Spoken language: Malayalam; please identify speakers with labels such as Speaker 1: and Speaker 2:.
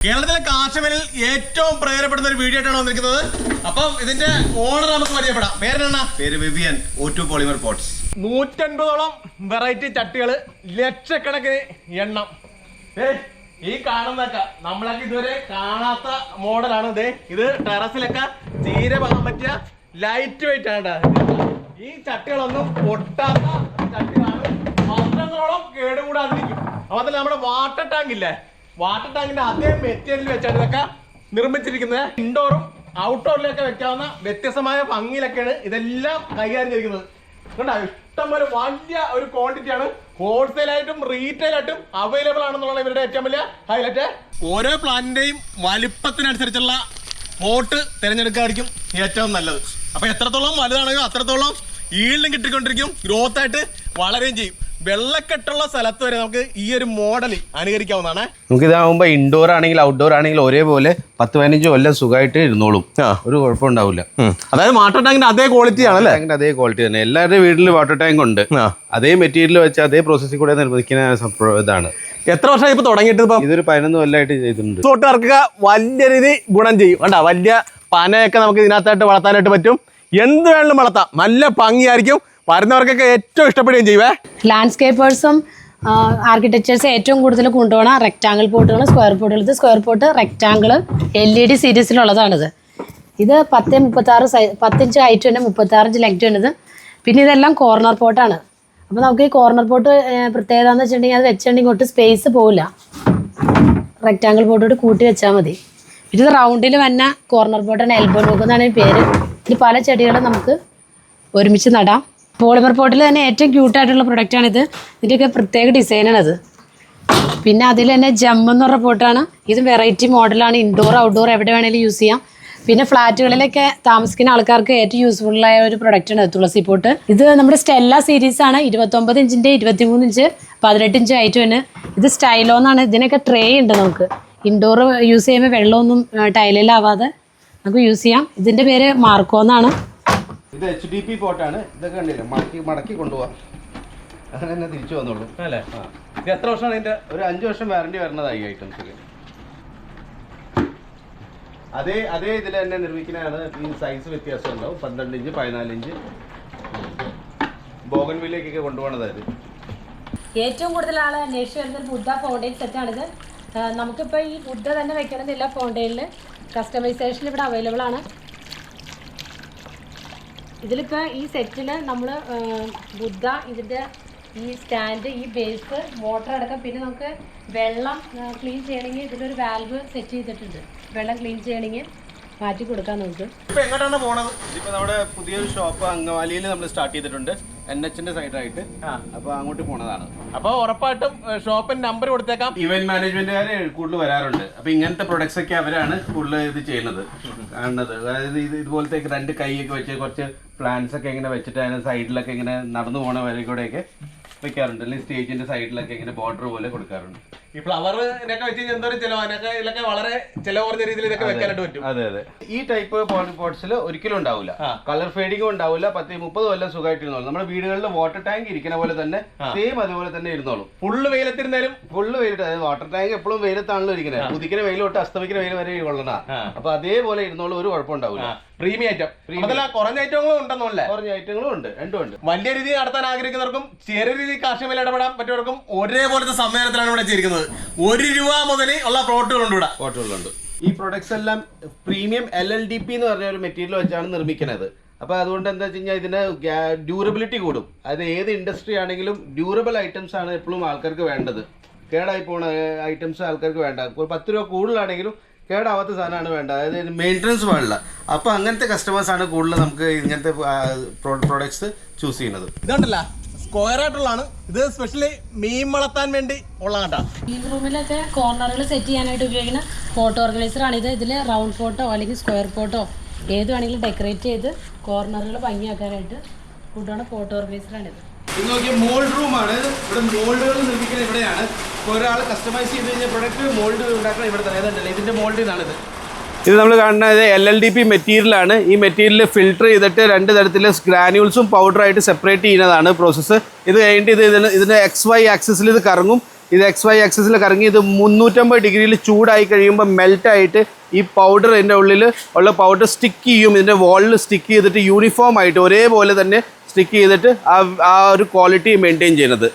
Speaker 1: കേരളത്തിലെ കാർഷികമേഖലയിൽ ഏറ്റവും പ്രയോജനപ്പെടുന്ന ഒരു വീഡിയോ ആയിട്ടാണ് വന്നിരിക്കുന്നത്. അപ്പം ഇതിന്റെ ഓണർ നമുക്ക് പരിചയപ്പെടാം. പേരെന്നാ?
Speaker 2: പേര് വിവിയൻ. O2 polymer pots.
Speaker 1: 150ഓളം വെറൈറ്റി ചട്ടികള്, ലക്ഷക്കണക്കിന് എണ്ണം. ഈ കാണുന്നൊക്കെ നമ്മളൊക്കെ ഇതുവരെ കാണാത്ത മോഡലാണ്. ഇത് ടെറസിലൊക്കെ തീരെ പോകാൻ പറ്റിയ ലൈറ്റ് വെയിറ്റ് ആണ്. ഈ ചട്ടികളൊന്നും പൊട്ടാത്ത ചട്ടികളാണ്. വർഷങ്ങളോളം കേടുകൂടാതിരിക്കും. അതുപോലെ നമ്മുടെ വാട്ടർ ടാങ്ക് ഇല്ലേ, വാട്ടർ ടാങ്കിന്റെ അതേ മെറ്റീരിയൽ വെച്ചാണ് ഇതൊക്കെ നിർമ്മിച്ചിരിക്കുന്നത്. ഇൻഡോറും ഔട്ട്ഡോറിലൊക്കെ വെക്കാവുന്ന വ്യത്യസ്തമായ ഭംഗിയിലൊക്കെയാണ് ഇതെല്ലാം കൈകാര്യം ചെയ്തിരിക്കുന്നത്. ഇഷ്ടംപോലെ വലിയ ഒരു ക്വാണ്ടിറ്റി ആണ്. ഹോൾസെയിൽ ആയിട്ടും റീറ്റെയിൽ ആയിട്ടും അവൈലബിൾ ആണെന്നുള്ള ഇവരുടെ ഏറ്റവും വലിയ ഹൈലൈറ്റ്. ഓരോ പ്ലാന്റിന്റെയും വലിപ്പത്തിനനുസരിച്ചുള്ള പോട്ട് തിരഞ്ഞെടുക്കായിരിക്കും ഏറ്റവും നല്ലത്. അപ്പൊ എത്രത്തോളം വലുതാണെങ്കിലും അത്രത്തോളം ഈൽഡും കിട്ടിക്കൊണ്ടിരിക്കും, ഗ്രോത്ത് ആയിട്ട് വളരുകയും ചെയ്യും. വെള്ളക്കെട്ടുള്ള സ്ഥലത്ത് വരെ നമുക്ക് ഈ ഒരു മോഡൽ അനുകരിക്കാവുന്നതാണ്.
Speaker 2: നമുക്ക് ഇതാകുമ്പോൾ ഇൻഡോർ ആണെങ്കിൽ ഔട്ട്ഡോർ ആണെങ്കിൽ ഒരേപോലെ 10-15 കൊല്ലം സുഖമായിട്ട് ഇരുന്നോളും, ഒരു കുഴപ്പമുണ്ടാവില്ല.
Speaker 1: അതായത് വാട്ടർ ടാങ്കിന്റെ അതേ ക്വാളിറ്റി ആണല്ലേ?
Speaker 2: അതേ ക്വാളിറ്റി തന്നെ. എല്ലാവരുടെയും വീട്ടിൽ വാട്ടർ ടാങ്ക് ഉണ്ട്. അതേ മെറ്റീരിയൽ വെച്ച് അതേ പ്രോസസ്സിൽ കൂടെ നിർമ്മിക്കുന്ന ഇതാണ്.
Speaker 1: എത്ര വർഷമായി ഇപ്പൊ തുടങ്ങിയിട്ട്?
Speaker 2: ഇതൊരു 11 കൊല്ലമായിട്ട് ചെയ്തിട്ടുണ്ട്.
Speaker 1: തോട്ടുകാർക്ക് വലിയ രീതി ഗുണം ചെയ്യും. കണ്ടാ, വലിയ പനയൊക്കെ നമുക്ക് ഇതിനകത്തായിട്ട് വളർത്താനായിട്ട് പറ്റും. എന്ത് വേണമെങ്കിലും വളർത്താം, നല്ല ഭംഗിയായിരിക്കും. വരുന്നവർക്കൊക്കെ ഏറ്റവും ഇഷ്ടപ്പെടുകയും ചെയ്യുവേ.
Speaker 3: ലാൻഡ്സ്കേപ്പേഴ്സും ആർക്കിടെക്ചേഴ്സ് ഏറ്റവും കൂടുതൽ കൊണ്ടുപോകണം റെക്റ്റാങ്കിൾ പോട്ടുകൾ, സ്ക്വയർ പോട്ടുകൾ. ഇത് സ്ക്വയർ പോട്ട് റെക്റ്റാങ്കിൾ LED സീരീസിലുള്ളതാണിത്. ഇത് 10 ഇഞ്ച് ഹൈറ്റ് ഉണ്ട്, 36 ഇഞ്ച് ലെങ്ത് ഉണ്ട്. പിന്നെ ഇതെല്ലാം കോർണർ പോട്ടാണ്. അപ്പോൾ നമുക്ക് ഈ കോർണർ പോട്ട് പ്രത്യേകത എന്ന് വെച്ചിട്ടുണ്ടെങ്കിൽ അത് വെച്ചിട്ടുണ്ടെങ്കിൽ ഒട്ടും സ്പേസ് പോവില്ല. റെക്റ്റാങ്കിൾ പോട്ടോട് കൂട്ടി വെച്ചാൽ മതി. പിന്നെ ഇത് റൗണ്ടിൽ വന്ന കോർണർ പോട്ടാണ്, എൽബോ നോക്ക് എന്നാണ് ഈ പേര്. ഇത് പല ചെടികളും നമുക്ക് ഒരുമിച്ച് നടാം. പോളിമർ പോട്ടിൽ തന്നെ ഏറ്റവും ക്യൂട്ടായിട്ടുള്ള പ്രൊഡക്റ്റാണിത്. ഇതിൻ്റെയൊക്കെ പ്രത്യേക ഡിസൈനാണത്. പിന്നെ അതിൽ തന്നെ ജമ്മെന്ന് പറഞ്ഞ പോട്ടാണ്. ഇത് വെറൈറ്റി മോഡലാണ്. ഇൻഡോർ ഔട്ട്ഡോർ എവിടെ വേണമെങ്കിലും യൂസ് ചെയ്യാം. പിന്നെ ഫ്ലാറ്റുകളിലൊക്കെ താമസിക്കുന്ന ആൾക്കാർക്ക് ഏറ്റവും യൂസ്ഫുള്ളായ ഒരു പ്രൊഡക്റ്റാണ് തുളസി പോട്ട്. ഇത് നമ്മുടെ സ്റ്റെല്ല സീരീസാണ്. 29 ഇഞ്ചിൻ്റെ 23 ഇഞ്ച് 18 ഇഞ്ച് ഹൈറ്റ് തന്നെ. ഇത് സ്റ്റൈലോ എന്നാണ്. ഇതിനൊക്കെ ട്രേ ഉണ്ട്. നമുക്ക് ഇൻഡോർ യൂസ് ചെയ്യുമ്പോൾ വെള്ളമൊന്നും ടൈലിലാവാതെ നമുക്ക് യൂസ് ചെയ്യാം. ഇതിൻ്റെ പേര് മാർക്കോ എന്നാണ്.
Speaker 2: ഇത് HDP പോട്ടാണ്. ഇതൊക്കെ കണ്ടില്ല, മടക്കി കൊണ്ടുപോകാം, അങ്ങനെ തന്നെ തിരിച്ചു വന്നോളൂ
Speaker 1: അല്ലേ? എത്ര വർഷമാണ് ഇതിന്റെ?
Speaker 2: ഒരു 5 വർഷം വാറണ്ടി വരുന്നതായി ഐറ്റംസ്. അതേ ഇതിൽ തന്നെ നിർമ്മിക്കുന്നതാണ്. ഈ സൈസ് വ്യത്യാസം ഉണ്ടാവും. 12 ഇഞ്ച് 14 ഇഞ്ച് ബോഗൻവില്ലേക്കൊക്കെ കൊണ്ടുപോകണതായത്.
Speaker 3: ഏറ്റവും കൂടുതൽ ആൾ അന്വേഷിച്ച് വരുന്നത് ബുദ്ധ ഫൗണ്ടെയിൻ സെറ്റാണിത്. നമുക്കിപ്പോൾ ഈ ബുദ്ധ തന്നെ വെക്കണമെന്നില്ല. ഫൗണ്ടെയിനിൽ കസ്റ്റമൈസേഷൻ ഇവിടെ അവൈലബിൾ ആണ്. ഇതിലിപ്പോൾ ഈ സെറ്റിൽ നമ്മൾ ബുദ്ധ, ഇതിൻ്റെ ഈ സ്റ്റാൻഡ്, ഈ ബേസ്, മോട്ടർ അടക്കം, പിന്നെ നമുക്ക് വെള്ളം ക്ലീൻ ചെയ്യണമെങ്കിൽ ഇതിലൊരു വാൽവ് സെറ്റ് ചെയ്തിട്ടുണ്ട്. വെള്ളം ക്ലീൻ ചെയ്യണമെങ്കിൽ മാറ്റി കൊടുക്കാം നമുക്ക്.
Speaker 1: ഇപ്പൊ എങ്ങോട്ടാണ് പോണത്?
Speaker 2: ഇപ്പൊ നമ്മുടെ പുതിയൊരു ഷോപ്പ് അങ്കമാലിയിൽ നമ്മൾ സ്റ്റാർട്ട് ചെയ്തിട്ടുണ്ട്, NHന്റെ സൈഡായിട്ട്. അപ്പൊ അങ്ങോട്ട് പോണതാണ്.
Speaker 1: അപ്പൊ ഉറപ്പായിട്ടും ഷോപ്പിന്റെ നമ്പർ കൊടുത്തേക്കാം.
Speaker 2: ഇവന്റ് മാനേജ്മെന്റുകാര് കൂടുതൽ വരാറുണ്ട്. അപ്പൊ ഇങ്ങനത്തെ പ്രൊഡക്ട്സ് ഒക്കെ അവരാണ് കൂടുതൽ ഇത് ചെയ്യുന്നത്, കാണുന്നത്. അതായത് ഇതുപോലത്തെ 2 കൈയൊക്കെ വെച്ച് കുറച്ച് പ്ലാന്റ്സ് ഒക്കെ ഇങ്ങനെ വെച്ചിട്ട് അതിന് സൈഡിലൊക്കെ ഇങ്ങനെ നടന്നു പോണ വരെ കൂടെയൊക്കെ വെക്കാറുണ്ട്. അല്ലെങ്കിൽ സ്റ്റേജിന്റെ സൈഡിലൊക്കെ ഇങ്ങനെ ബോർഡർ പോലെ കൊടുക്കാറുണ്ട്.
Speaker 1: ഈ ഫ്ലവറിനൊക്കെ വെച്ച് എന്തോരം ചിലവ്, ഇതിലൊക്കെ വളരെ ചിലവ് കുറഞ്ഞ രീതിയിൽ ഇതൊക്കെ വെക്കാനായിട്ട് പറ്റും.
Speaker 2: അതെ അതെ. ഈ ടൈപ്പ് പോട്ട്സിൽ ഒരിക്കലും ഉണ്ടാവില്ല, കളർ ഫേഡിങ്ങും ഉണ്ടാവില്ല. 10-30 കൊല്ലം സുഖമായിട്ട് ഇരുന്നോളും. നമ്മുടെ വീടുകളിൽ വാട്ടർ ടാങ്ക് ഇരിക്കുന്ന പോലെ തന്നെ സെയിം അതുപോലെ തന്നെ ഇരുന്നോളും.
Speaker 1: ഫുള്ള് വെയിലത്തിരുന്നാലും
Speaker 2: ഫുള്ള് വെയിലിട്ട്, അതായത് വാട്ടർ ടാങ്ക് എപ്പോഴും വെയിലത്താണല്ലോ ഇരിക്കുന്നത്. ഉദിക്കുന്ന വെയിൽ തൊട്ട് അസ്തമിക്കുന്ന വെയിൽ വരെ കൊള്ളണ. അപ്പൊ അതേപോലെ ഇരുന്നോളും, ഒരു കുഴപ്പമുണ്ടാവില്ല.
Speaker 1: Premium item. കുറഞ്ഞ ഐറ്റങ്ങളും ഉണ്ടെന്നല്ലേ?
Speaker 2: കുറഞ്ഞ ഐറ്റങ്ങളും ഉണ്ട്, രണ്ടും ഉണ്ട്.
Speaker 1: വലിയ രീതിയിൽ നടത്താൻ ആഗ്രഹിക്കുന്നവർക്കും ചെറിയ രീതിയിൽ കാർഷിക മേഖല ഇടപെടാൻ പറ്റിയവർക്കും ഒരേപോലത്തെ സമ്മേളനത്തിലാണ് ഇവിടെ ചെയ്തിരിക്കുന്നത്. 1 രൂപ മുതൽ ഉള്ള പ്ലോട്ടുകളുണ്ട്.
Speaker 2: ഈ പ്രൊഡക്ട്സ് എല്ലാം പ്രീമിയം LLDP എന്ന് പറഞ്ഞ ഒരു മെറ്റീരിയൽ വെച്ചാണ് നിർമ്മിക്കുന്നത്. അപ്പോൾ അതുകൊണ്ട് എന്താ വെച്ച് കഴിഞ്ഞാൽ ഇതിന് ഡ്യൂറബിലിറ്റി കൂടും. അത് ഏത് ഇൻഡസ്ട്രി ആണെങ്കിലും ഡ്യൂറബിൾ ഐറ്റംസ് ആണ് എപ്പോഴും ആൾക്കാർക്ക് വേണ്ടത്. കേടായി പോണ ഐറ്റംസ് ആൾക്കാർക്ക് വേണ്ട. ഇപ്പോൾ 10 രൂപ കൂടുതലാണെങ്കിലും കേടാവാത്ത സാധനമാണ് വേണ്ടത്. അതായത് മെയിൻ്റനൻസ് പാടില്ല. അപ്പോൾ അങ്ങനത്തെ കസ്റ്റമേഴ്സാണ് കൂടുതൽ നമുക്ക് ഇങ്ങനത്തെ പ്രോഡക്ട്സ് ചൂസ് ചെയ്യുന്നത്.
Speaker 1: ഇതുണ്ടല്ല, സ്ക്വയർ ആയിട്ടുള്ളതാണ്. ഇത് സ്പെഷ്യലി മീൻ വളർത്താൻ വേണ്ടി ഉള്ളതാ.
Speaker 3: ഈ റൂമിലൊക്കെ കോർണറുകൾ സെറ്റ് ചെയ്യാനായിട്ട് ഉപയോഗിക്കുന്ന ഫോട്ടോ ഓർഗനൈസർ ആണ് ഇത്. ഇതിൽ റൗണ്ട് ഫോട്ടോ അല്ലെങ്കിൽ സ്ക്വയർ ഫോട്ടോ ഏത് വേണമെങ്കിലും ഡെക്കറേറ്റ് ചെയ്ത് കോർണറുകൾ ഭംഗിയാക്കാനായിട്ട് കൊണ്ടുപോകുന്ന ഫോട്ടോ ഓർഗനൈസറാണിത്.
Speaker 2: ഇത് നോക്കിയാൽ മോൾഡ് റൂമാണ്. ഇവിടെ മോൾഡുകൾ നിർമ്മിക്കുന്നത് ഇവിടെയാണ്. ഇപ്പോൾ ഒരാൾ കസ്റ്റമൈസ് ചെയ്ത് കഴിഞ്ഞാൽ പ്രൊഡക്റ്റ് മോൾഡ് ഉണ്ടാക്കണം ഇവിടെ തന്നെ. ഏതുണ്ടല്ലോ ഇതിൻ്റെ മോൾഡ് ഇതാണിത്. ഇത് നമ്മൾ കാണുന്നത് LLDP മെറ്റീരിയലാണ്. ഈ മെറ്റീരിയൽ ഫിൽട്ടർ ചെയ്തിട്ട് 2 തരത്തിൽ ഗ്രാനുൾസും പൗഡറായിട്ട് സെപ്പറേറ്റ് ചെയ്യുന്നതാണ് പ്രോസസ്സ്. ഇത് കഴിഞ്ഞിട്ട് ഇതിൻ്റെ XY ആക്സിസിൽ ഇത് കറങ്ങും. ഇത് XY ആക്സിസിൽ കറങ്ങി ഇത് 350 ഡിഗ്രിയിൽ ചൂടായി കഴിയുമ്പോൾ മെൽറ്റായിട്ട് ഈ പൗഡർ ഇതിൻ്റെ ഉള്ളിൽ ഉള്ള പൗഡർ സ്റ്റിക്ക് ചെയ്യും. ഇതിൻ്റെ വാളിൽ സ്റ്റിക്ക് ചെയ്തിട്ട് യൂണിഫോം ആയിട്ട് ഒരേപോലെ തന്നെ സ്റ്റിക്ക് ചെയ്തിട്ട് ആ ഒരു ക്വാളിറ്റി മെയിൻറ്റെയിൻ ചെയ്യുന്നത്.